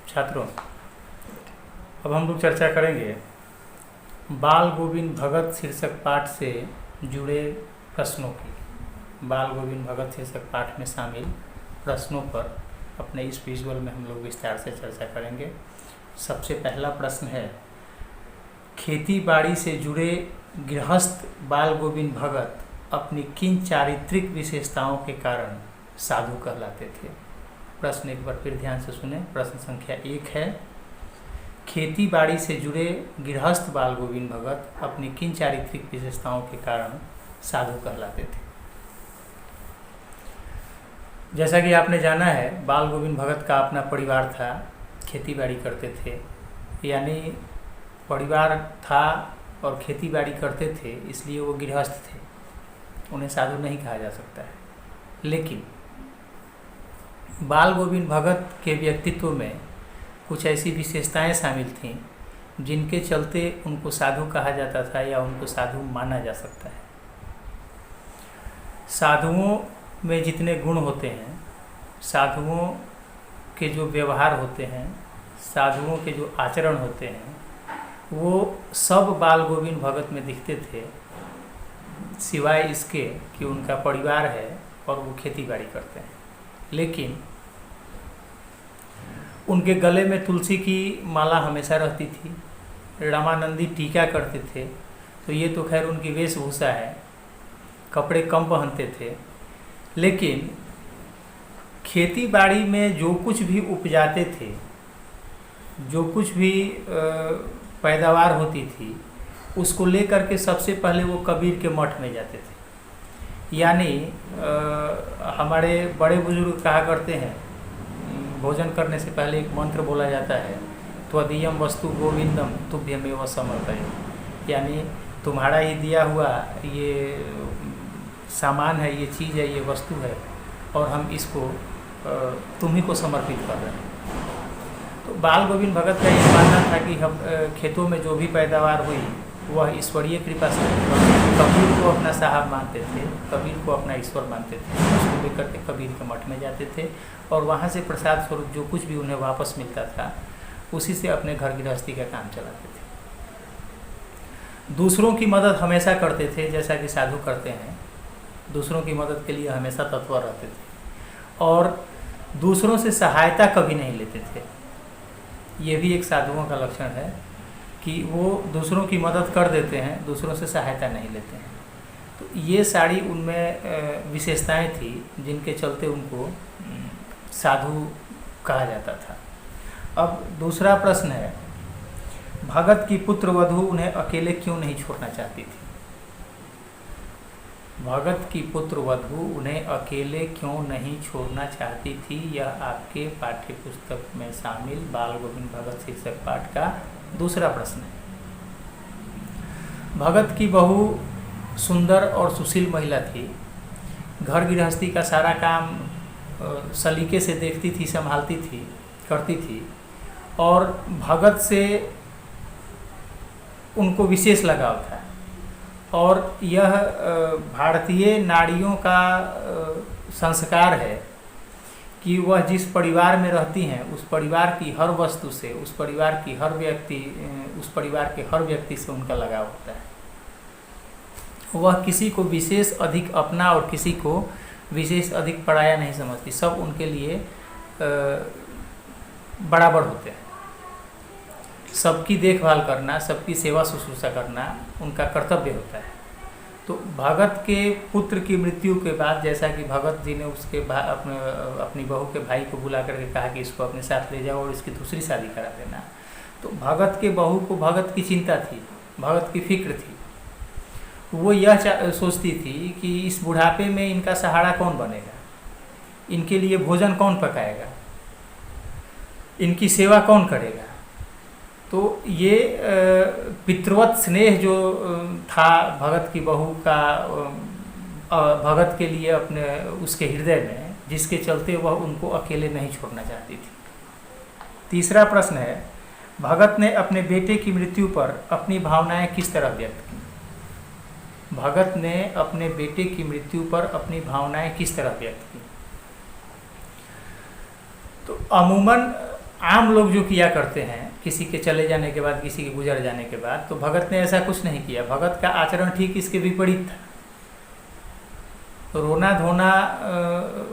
छात्रों, अब हम लोग चर्चा करेंगे बाल गोविंद भगत शीर्षक पाठ से जुड़े प्रश्नों की। बाल गोविंद भगत शीर्षक पाठ में शामिल प्रश्नों पर अपने इस विजुअल में हम लोग विस्तार से चर्चा करेंगे। सबसे पहला प्रश्न है, खेती बाड़ी से जुड़े गृहस्थ बाल गोविंद भगत अपनी किन चारित्रिक विशेषताओं के कारण साधु कहलाते थे। प्रश्न एक बार फिर ध्यान से सुने। प्रश्न संख्या 1 है, खेती बाड़ी से जुड़े गृहस्थ बाल गोविंद भगत अपनी किन चारित्रिक विशेषताओं के कारण साधु कहलाते थे। जैसा कि आपने जाना है, बाल गोविंद भगत का अपना परिवार था, खेती बाड़ी करते थे, यानी परिवार था और खेती बाड़ी करते थे, इसलिए वो गृहस्थ थे, उन्हें साधु नहीं कहा जा सकता है। लेकिन बाल गोविंद भगत के व्यक्तित्व में कुछ ऐसी विशेषताएं शामिल थीं जिनके चलते उनको साधु कहा जाता था या उनको साधु माना जा सकता है। साधुओं में जितने गुण होते हैं, साधुओं के जो व्यवहार होते हैं, साधुओं के जो आचरण होते हैं, वो सब बाल गोविंद भगत में दिखते थे, सिवाय इसके कि उनका परिवार है और वो खेती बाड़ी करते हैं। लेकिन उनके गले में तुलसी की माला हमेशा रहती थी, रामानंदी टीका करते थे, तो ये तो खैर उनकी वेशभूषा है, कपड़े कम पहनते थे। लेकिन खेती बाड़ी में जो कुछ भी उपजाते थे, जो कुछ भी पैदावार होती थी, उसको लेकर के सबसे पहले वो कबीर के मठ में जाते थे। यानी हमारे बड़े बुजुर्ग कहा करते हैं, भोजन करने से पहले एक मंत्र बोला जाता है, त्वदीयम वस्तु गोविंदम तुभ्यमेव समर्पये, यानी तुम्हारा ही दिया हुआ ये सामान है, ये चीज़ है, ये वस्तु है, और हम इसको तुम्ही को समर्पित कर रहे हैं। तो बाल गोविंद भगत का ये मानना था कि हम खेतों में जो भी पैदावार हुई वह ईश्वरीय कृपा से। कबीर को अपना साहब मानते थे, कबीर को अपना ईश्वर मानते थे, उसको लेकर के कबीर के मठ में जाते थे और वहाँ से प्रसाद स्वरूप जो कुछ भी उन्हें वापस मिलता था उसी से अपने घर गृहस्थी का काम चलाते थे। दूसरों की मदद हमेशा करते थे, जैसा कि साधु करते हैं, दूसरों की मदद के लिए हमेशा तत्पर रहते थे और दूसरों से सहायता कभी नहीं लेते थे। ये भी एक साधुओं का लक्षण है कि वो दूसरों की मदद कर देते हैं, दूसरों से सहायता नहीं लेते हैं। तो ये सारी उनमें विशेषताएं थी जिनके चलते उनको साधु कहा जाता था। अब दूसरा प्रश्न है, भगत की पुत्र वधू उन्हें अकेले क्यों नहीं छोड़ना चाहती थी। भगत की पुत्र वधू उन्हें अकेले क्यों नहीं छोड़ना चाहती थी, यह आपके पाठ्य पुस्तक में शामिल बाल गोविंद भगत शीर्षक पाठ का दूसरा प्रश्न है। भगत की बहू सुंदर और सुशील महिला थी, घर गृहस्थी का सारा काम सलीके से देखती थी, संभालती थी, करती थी और भगत से उनको विशेष लगाव था। और यह भारतीय नारियों का संस्कार है कि वह जिस परिवार में रहती हैं उस परिवार की हर वस्तु से, उस परिवार के हर व्यक्ति से उनका लगाव होता है। वह किसी को विशेष अधिक अपना और किसी को विशेष अधिक पराया नहीं समझती, सब उनके लिए बराबर होते हैं। सबकी देखभाल करना, सबकी सेवा शुश्रूषा करना उनका कर्तव्य होता है। तो भगत के पुत्र की मृत्यु के बाद, जैसा कि भगत जी ने उसके अपनी बहू के भाई को बुला करके कहा कि इसको अपने साथ ले जाओ और इसकी दूसरी शादी करा देना, तो भगत के बहू को भगत की चिंता थी, भगत की फिक्र थी। वो यह सोचती थी कि इस बुढ़ापे में इनका सहारा कौन बनेगा, इनके लिए भोजन कौन पकाएगा, इनकी सेवा कौन करेगा। तो ये पितृवत स्नेह जो था भगत की बहू का भगत के लिए अपने उसके हृदय में, जिसके चलते वह उनको अकेले नहीं छोड़ना चाहती थी। तीसरा प्रश्न है, भगत ने अपने बेटे की मृत्यु पर अपनी भावनाएं किस तरह व्यक्त की। भगत ने अपने बेटे की मृत्यु पर अपनी भावनाएं किस तरह व्यक्त की। तो अमूमन आम लोग जो किया करते हैं किसी के चले जाने के बाद, किसी के गुजर जाने के बाद, तो भगत ने ऐसा कुछ नहीं किया। भगत का आचरण ठीक इसके विपरीत था। रोना धोना,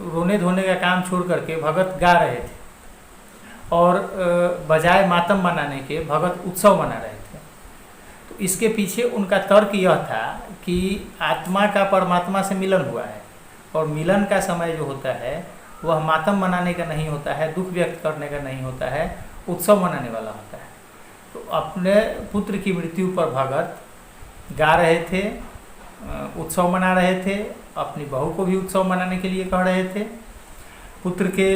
रोने धोने का काम छोड़ करके भगत गा रहे थे और बजाय मातम मनाने के भगत उत्सव मना रहे थे। तो इसके पीछे उनका तर्क यह था कि आत्मा का परमात्मा से मिलन हुआ है और मिलन का समय जो होता है वह मातम मनाने का नहीं होता है, दुख व्यक्त करने का नहीं होता है, उत्सव मनाने वाला होता है। तो अपने पुत्र की मृत्यु पर भगत गा रहे थे, उत्सव मना रहे थे, अपनी बहू को भी उत्सव मनाने के लिए कह रहे थे। पुत्र के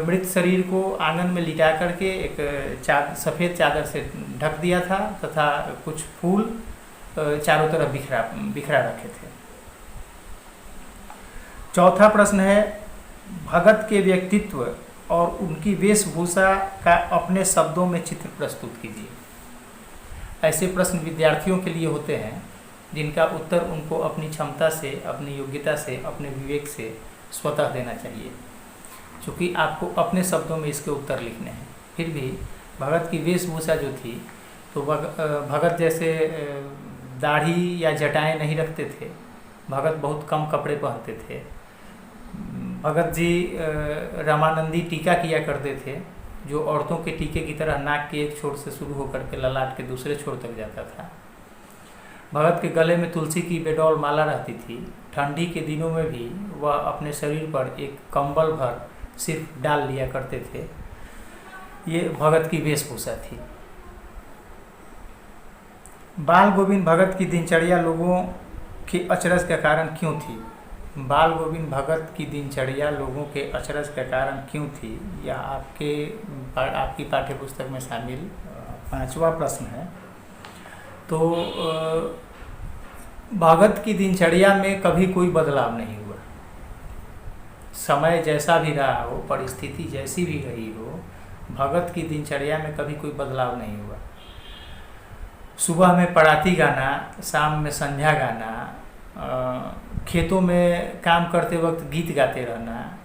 मृत शरीर को आंगन में लिटा करके एक सफ़ेद चादर से ढक दिया था तथा कुछ फूल चारों तरफ बिखरा रखे थे। चौथा प्रश्न है, भगत के व्यक्तित्व और उनकी वेशभूषा का अपने शब्दों में चित्र प्रस्तुत कीजिए। ऐसे प्रश्न विद्यार्थियों के लिए होते हैं जिनका उत्तर उनको अपनी क्षमता से, अपनी योग्यता से, अपने विवेक से स्वतः देना चाहिए, क्योंकि आपको अपने शब्दों में इसके उत्तर लिखने हैं। फिर भी भगत की वेशभूषा जो थी, तो भगत जैसे दाढ़ी या जटाएं नहीं रखते थे। भगत बहुत कम कपड़े पहनते थे। भगत जी रामानंदी टीका किया करते थे, जो औरतों के टीके की तरह नाक के एक छोर से शुरू होकर के ललाट के दूसरे छोर तक जाता था। भगत के गले में तुलसी की बेडौल माला रहती थी। ठंडी के दिनों में भी वह अपने शरीर पर एक कंबल भर सिर्फ डाल लिया करते थे। ये भगत की वेशभूषा थी। बाल गोविंद भगत की दिनचर्या लोगों के अचरज का कारण क्यों थी? बाल गोविंद भगत की दिनचर्या लोगों के अचरज का कारण क्यों थी? यह आपकी पाठ्यपुस्तक में शामिल 5वां प्रश्न है। तो भगत की दिनचर्या में कभी कोई बदलाव नहीं हुआ। समय जैसा भी रहा हो, परिस्थिति जैसी भी रही हो, भगत की दिनचर्या में कभी कोई बदलाव नहीं हुआ। सुबह में पड़ाती गाना, शाम में संध्या गाना, खेतों में काम करते वक्त गीत गाते रहना,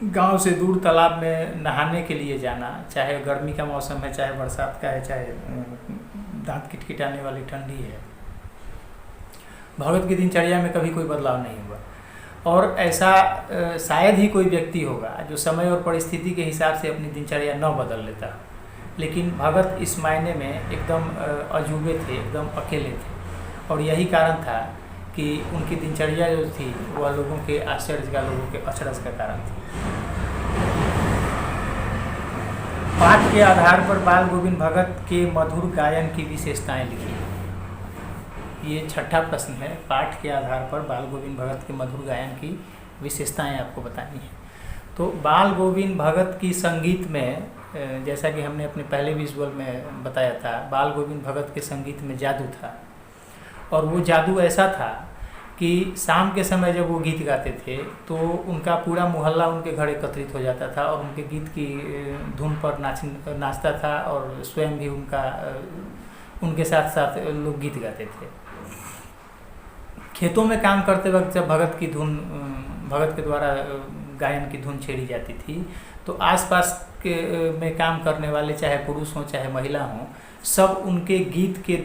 गांव से दूर तालाब में नहाने के लिए जाना, चाहे गर्मी का मौसम है, चाहे बरसात का है, चाहे दांत किटकिटाने वाली ठंडी है, भगत की दिनचर्या में कभी कोई बदलाव नहीं हुआ। और ऐसा शायद ही कोई व्यक्ति होगा जो समय और परिस्थिति के हिसाब से अपनी दिनचर्या न बदल लेता। लेकिन भगत इस मायने में एकदम अजूबे थे, एकदम अकेले थे। और यही कारण था कि उनकी दिनचर्या जो थी वह लोगों के आश्चर्य का, लोगों के अचरज का कारण थी। पाठ के आधार पर बाल गोविंद भगत के मधुर गायन की विशेषताएं लिखिए। ये छठा प्रश्न है। पाठ के आधार पर बाल गोविंद भगत के मधुर गायन की विशेषताएं आपको बतानी है। तो बाल गोविंद भगत की संगीत में, जैसा कि हमने अपने पहले विजुअल में बताया था, बाल गोविंद भगत के संगीत में जादू था। और वो जादू ऐसा था कि शाम के समय जब वो गीत गाते थे तो उनका पूरा मोहल्ला उनके घर एकत्रित हो जाता था और उनके गीत की धुन पर नाचता था और स्वयं भी उनके साथ साथ लोग गीत गाते थे। खेतों में काम करते वक्त जब भगत के द्वारा गायन की धुन छेड़ी जाती थी तो आसपास में काम करने वाले, चाहे पुरुष हों चाहे महिला हों, सब उनके गीत के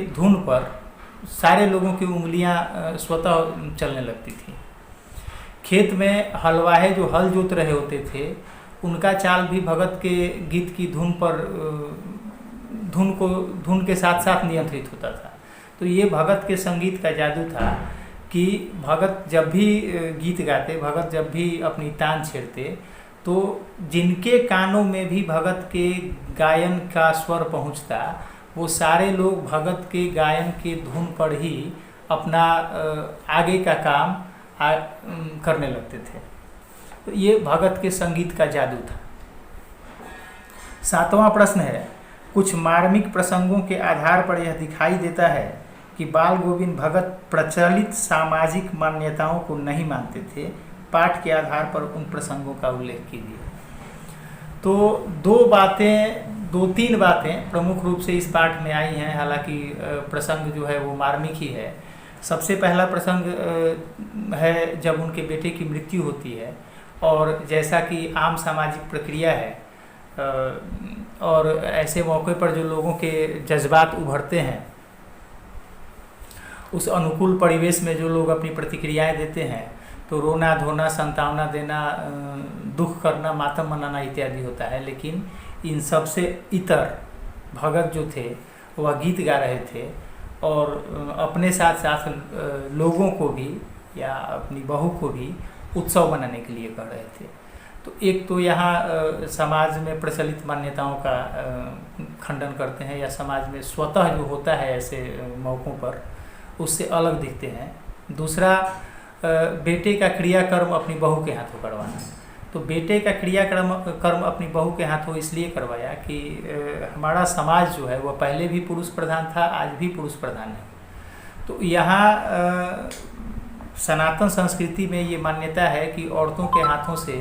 धुन पर सारे लोगों की उंगलियां स्वतः चलने लगती थी। खेत में हलवाहे जो हल जोत रहे होते थे उनका चाल भी भगत के गीत की धुन पर धुन के साथ साथ नियंत्रित होता था। तो ये भगत के संगीत का जादू था कि भगत जब भी गीत गाते, भगत जब भी अपनी तान छेड़ते, तो जिनके कानों में भी भगत के गायन का स्वर पहुंचता, वो सारे लोग भगत के गायन के धुन पर ही अपना आगे का काम करने लगते थे। तो ये भगत के संगीत का जादू था। 7वां प्रश्न है, कुछ मार्मिक प्रसंगों के आधार पर यह दिखाई देता है कि बाल गोविंद भगत प्रचलित सामाजिक मान्यताओं को नहीं मानते थे। पाठ के आधार पर उन प्रसंगों का उल्लेख कीजिए। तो 2-3 बातें प्रमुख रूप से इस पाठ में आई हैं, हालांकि प्रसंग जो है वो मार्मिक ही है। सबसे पहला प्रसंग है जब उनके बेटे की मृत्यु होती है। और जैसा कि आम सामाजिक प्रक्रिया है और ऐसे मौके पर जो लोगों के जज्बात उभरते हैं, उस अनुकूल परिवेश में जो लोग अपनी प्रतिक्रियाएं देते हैं, तो रोना धोना, संतावना देना, दुख करना, मातम मनाना इत्यादि होता है। लेकिन इन सब से इतर भगत जो थे वह गीत गा रहे थे और अपने साथ साथ लोगों को भी या अपनी बहू को भी उत्सव मनाने के लिए कह रहे थे। तो एक तो यहाँ समाज में प्रचलित मान्यताओं का खंडन करते हैं या समाज में स्वतः जो होता है ऐसे मौक़ों पर उससे अलग दिखते हैं। दूसरा, बेटे का क्रियाकर्म अपनी बहू के हाथों करवाना। तो बेटे का क्रियाकर्म अपनी बहू के हाथों इसलिए करवाया कि हमारा समाज जो है वह पहले भी पुरुष प्रधान था, आज भी पुरुष प्रधान है। तो यहाँ सनातन संस्कृति में ये मान्यता है कि औरतों के हाथों से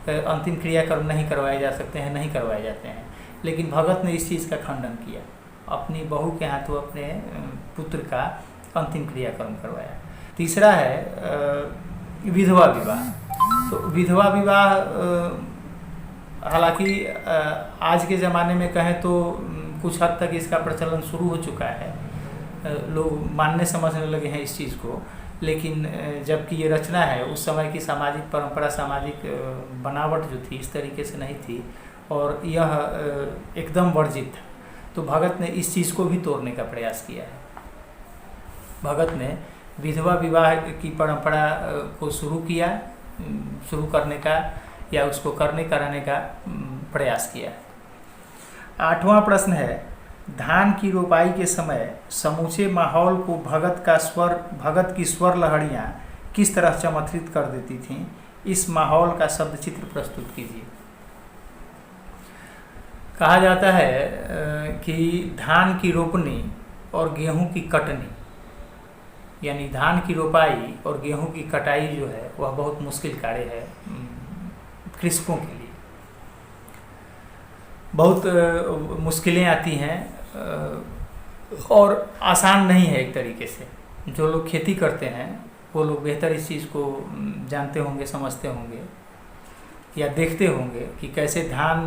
अंतिम क्रियाकर्म नहीं करवाए जा सकते हैं, नहीं करवाए जाते हैं। लेकिन भगत ने इस चीज़ का खंडन किया, अपनी बहू के हाथों अपने पुत्र का अंतिम क्रियाकर्म करवाया। तीसरा है विधवा विवाह। तो विधवा विवाह हालांकि आज के ज़माने में कहें तो कुछ हद तक इसका प्रचलन शुरू हो चुका है, लोग मानने समझने लगे हैं इस चीज़ को। लेकिन जबकि ये रचना है उस समय की सामाजिक परंपरा, सामाजिक बनावट जो थी इस तरीके से नहीं थी और यह एकदम वर्जित था। तो भगत ने इस चीज़ को भी तोड़ने का प्रयास किया है। भगत ने विधवा विवाह की परंपरा को शुरू करने का या उसको कराने का प्रयास किया है। 8वां प्रश्न है, धान की रोपाई के समय समूचे माहौल को भगत की स्वर लहरियाँ किस तरह चमत्कृत कर देती थीं? इस माहौल का शब्द चित्र प्रस्तुत कीजिए। कहा जाता है कि धान की रोपनी और गेहूं की कटनी, यानी धान की रोपाई और गेहूं की कटाई जो है वह बहुत मुश्किल कार्य है कृषकों के लिए। बहुत मुश्किलें आती हैं और आसान नहीं है एक तरीके से। जो लोग खेती करते हैं वो लोग बेहतर इस चीज़ को जानते होंगे, समझते होंगे या देखते होंगे कि कैसे धान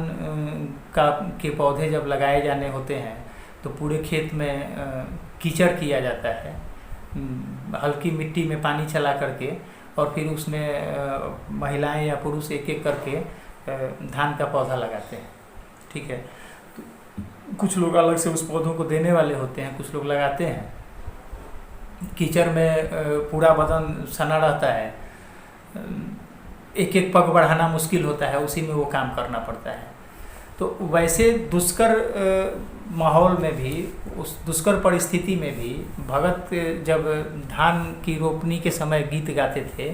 के पौधे जब लगाए जाने होते हैं तो पूरे खेत में कीचड़ किया जाता है, हल्की मिट्टी में पानी चला करके, और फिर उसमें महिलाएं या पुरुष एक एक करके धान का पौधा लगाते हैं। ठीक है, तो कुछ लोग अलग से उस पौधों को देने वाले होते हैं, कुछ लोग लगाते हैं। कीचड़ में पूरा बदन सना रहता है, एक एक पग बढ़ाना मुश्किल होता है, उसी में वो काम करना पड़ता है। तो वैसे दुष्कर माहौल में भी, उस दुष्कर परिस्थिति में भी भगत जब धान की रोपनी के समय गीत गाते थे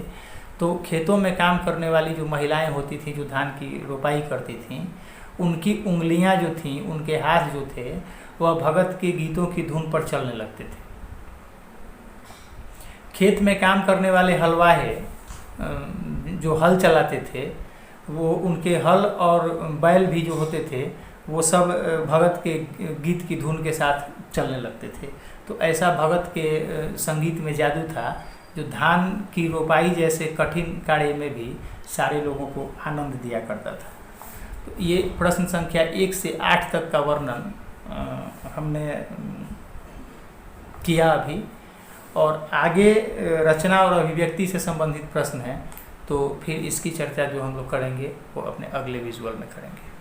तो खेतों में काम करने वाली जो महिलाएं होती थीं, जो धान की रोपाई करती थीं, उनकी उंगलियां जो थीं, उनके हाथ जो थे, वह भगत के गीतों की धुन पर चलने लगते थे। खेत में काम करने वाले हलवाहे जो हल चलाते थे, वो उनके हल और बैल भी जो होते थे वो सब भगत के गीत की धुन के साथ चलने लगते थे। तो ऐसा भगत के संगीत में जादू था जो धान की रोपाई जैसे कठिन कार्य में भी सारे लोगों को आनंद दिया करता था। तो ये प्रश्न संख्या 1 से 8 तक का वर्णन हमने किया अभी, और आगे रचना और अभिव्यक्ति से संबंधित प्रश्न हैं तो फिर इसकी चर्चा जो हम लोग करेंगे वो अपने अगले विजुअल में करेंगे।